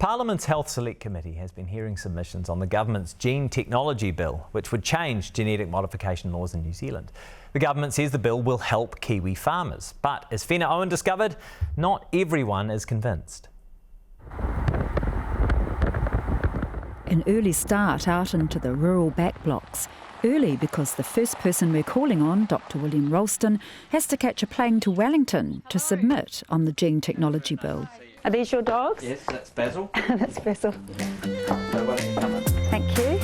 Parliament's Health Select Committee has been hearing submissions on the government's gene technology bill, which would change genetic modification laws in New Zealand. The government says the bill will help Kiwi farmers, but as Fina Owen discovered, not everyone is convinced. An early start out into the rural back blocks. Early because the first person we're calling on, Dr William Ralston, has to catch a plane to Wellington to submit on the gene technology bill. Are these your dogs? Yes, that's Basil. That's Basil. Thank you.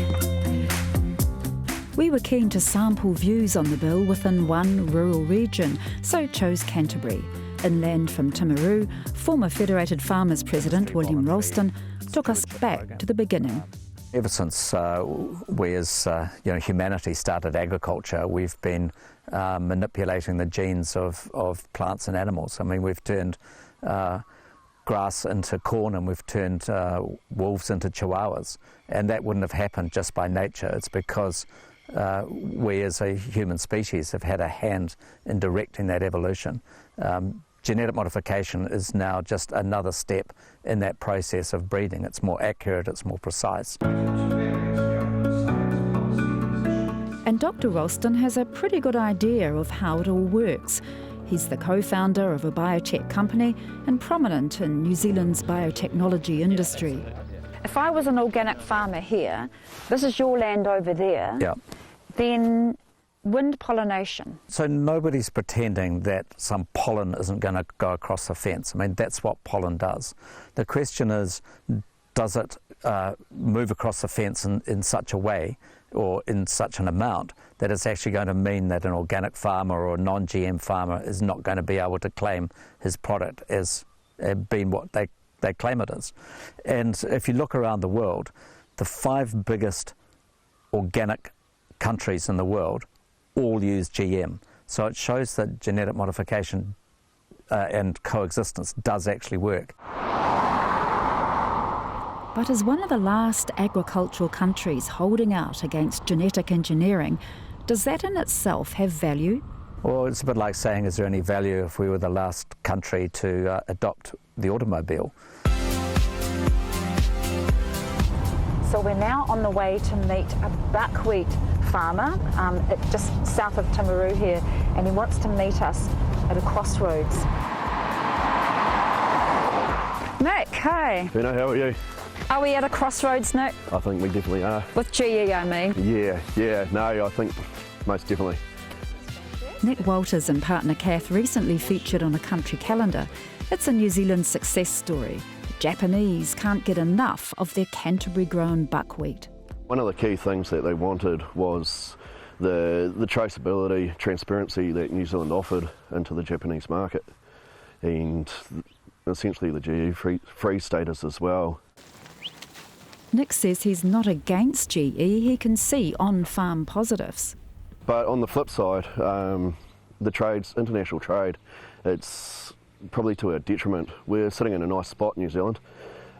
We were keen to sample views on the bill within one rural region, so chose Canterbury. Inland from Timaru, former Federated Farmers President William Ralston took us back to the beginning. Ever since we as humanity started agriculture, we've been manipulating the genes of plants and animals. I mean, we've turned grass into corn and we've turned wolves into chihuahuas, and that wouldn't have happened just by nature. It's because we as a human species have had a hand in directing that evolution. Genetic modification is now just another step in that process of breeding. It's more accurate, it's more precise. And Dr Ralston has a pretty good idea of how it all works. He's the co-founder of a biotech company and prominent in New Zealand's biotechnology industry. If I was an organic farmer here, this is your land over there, Yeah. then wind pollination. So nobody's pretending that some pollen isn't going to go across the fence. I mean, that's what pollen does. The question is, does it move across the fence in such a way or in such an amount that it's actually going to mean that an organic farmer or a non-GM farmer is not going to be able to claim his product as being what they claim it is. And if you look around the world, the 5 biggest organic countries in the world all use GM. So it shows that genetic modification and coexistence does actually work. But as one of the last agricultural countries holding out against genetic engineering, does that in itself have value? Well, it's a bit like saying, is there any value if we were the last country to adopt the automobile? So we're now on the way to meet a buckwheat farmer just south of Timaru here, and he wants to meet us at a crossroads. Nick, hi. Fina, how are you? Are we at a crossroads, Nick? I think we definitely are. With GE, I mean. No, I think most definitely. Nick Walters and partner Kath recently featured on a country calendar. It's a New Zealand success story. The Japanese can't get enough of their Canterbury-grown buckwheat. One of the key things that they wanted was the traceability, transparency that New Zealand offered into the Japanese market, and essentially the GMO-free status as well. Nick says he's not against GE, he can see on-farm positives. But on the flip side, international trade, it's probably to our detriment. We're sitting in a nice spot in New Zealand.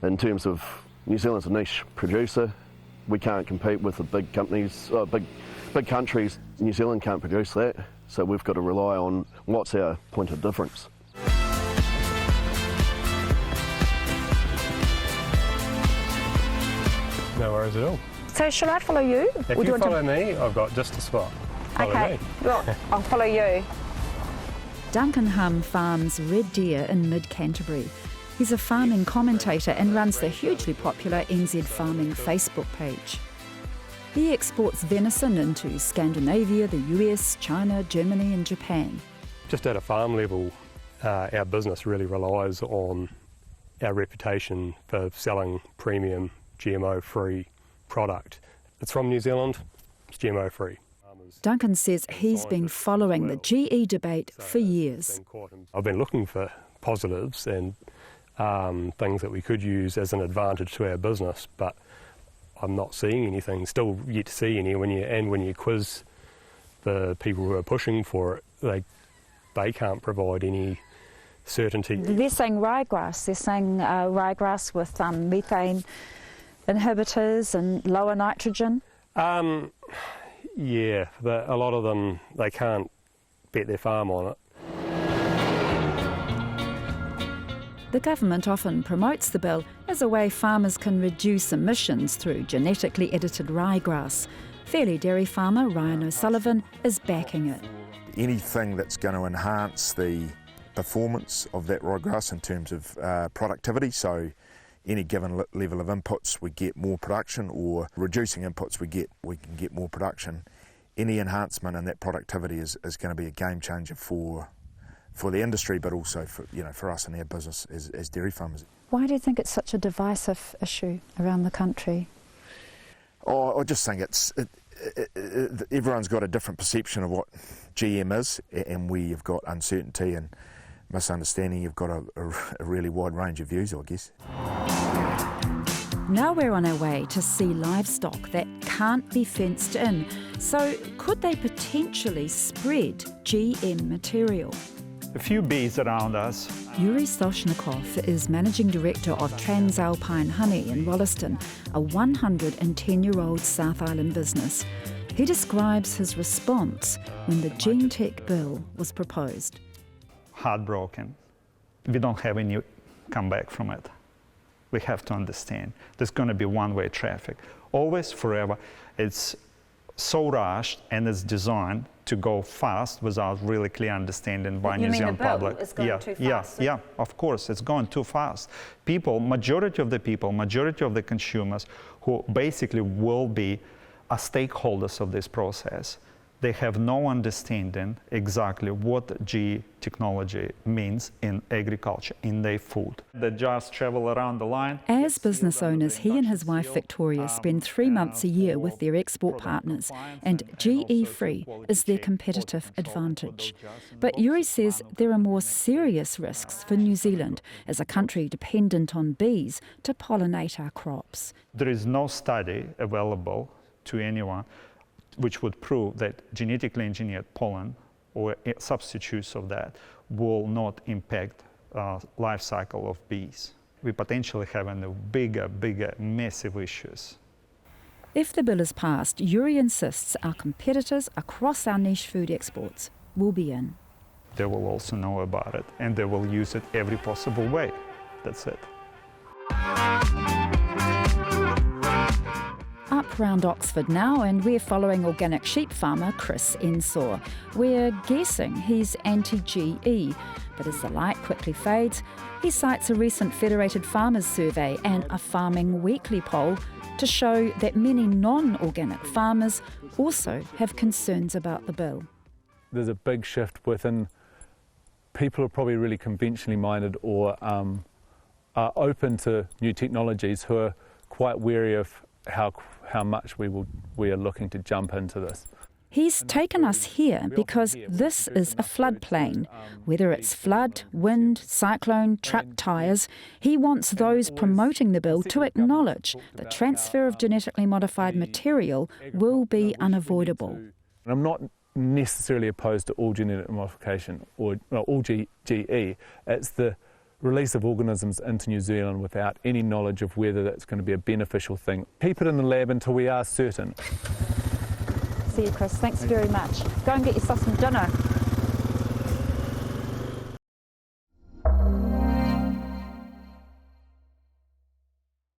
In terms of New Zealand's a niche producer, we can't compete with the big companies, big countries. New Zealand can't produce that, so we've got to rely on what's our point of difference. No worries at all. So shall I follow you? If you follow me, I've got just a spot. Follow okay, me. well, I'll follow you. Duncan Hum farms red deer in mid-Canterbury. He's a farming commentator and runs the hugely popular NZ Farming Facebook page. He exports venison into Scandinavia, the US, China, Germany and Japan. Just at a farm level, our business really relies on our reputation for selling premium GMO-free product. It's from New Zealand, it's GMO-free. Duncan says he's been following the GE debate for years. I've been looking for positives and things that we could use as an advantage to our business, but I'm not seeing anything, still yet to see any. When you quiz the people who are pushing for it, they can't provide any certainty. They're saying ryegrass. They're saying ryegrass with methane inhibitors and lower nitrogen. Yeah, but a lot of them, they can't bet their farm on it. The government often promotes the bill as a way farmers can reduce emissions through genetically edited ryegrass. Fairley dairy farmer Ryan O'Sullivan is backing it. Anything that's going to enhance the performance of that ryegrass in terms of productivity, so any given level of inputs we get more production, or reducing inputs we can get more production. Any enhancement in that productivity is going to be a game changer for the industry, but also for us and our business as dairy farmers. Why do you think it's such a divisive issue around the country? I just think everyone's got a different perception of what GM is, and where you've got uncertainty and misunderstanding, you've got a really wide range of views, I guess. Now we're on our way to see livestock that can't be fenced in. So could they potentially spread GM material? A few bees around us. Yuri Soshnikov is Managing Director of Transalpine Honey in Wollaston, a 110-year-old South Island business. He describes his response when the Gene Tech bill was proposed. Heartbroken. We don't have any comeback from it. We have to understand there's going to be one-way traffic. Always, forever. It's so rushed and it's designed to go fast without really clear understanding by New Zealand public. It's going too fast? Yeah, of course, it's going too fast. Majority of the consumers who basically will be stakeholders of this process, they have no understanding exactly what GE technology means in agriculture, in their food. They just travel around the line. As business owners, he and his wife Victoria spend 3 months a year with their export partners, and GE-free is their competitive advantage. But Yuri says there are more serious risks for New Zealand as a country dependent on bees to pollinate our crops. There is no study available to anyone which would prove that genetically engineered pollen or substitutes of that will not impact life cycle of bees. We potentially have bigger, massive issues. If the bill is passed, Yuri insists our competitors across our niche food exports will be in. They will also know about it, and they will use it every possible way. That's it. Up round Oxford now, and we're following organic sheep farmer Chris Ensor. We're guessing he's anti-GE, but as the light quickly fades, he cites a recent Federated Farmers survey and a Farming Weekly poll to show that many non-organic farmers also have concerns about the bill. There's a big shift within people who are probably really conventionally minded or are open to new technologies, who are quite wary of how much we are looking to jump into this. He's taken us here because this is a floodplain. Whether it's flood, wind, cyclone, truck tyres, he wants those promoting the bill to acknowledge the transfer of genetically modified material will be unavoidable. And I'm not necessarily opposed to all genetic modification or all GE. It's the release of organisms into New Zealand without any knowledge of whether that's going to be a beneficial thing. Keep it in the lab until we are certain. See you, Chris. Thanks very much. Go and get yourself some dinner.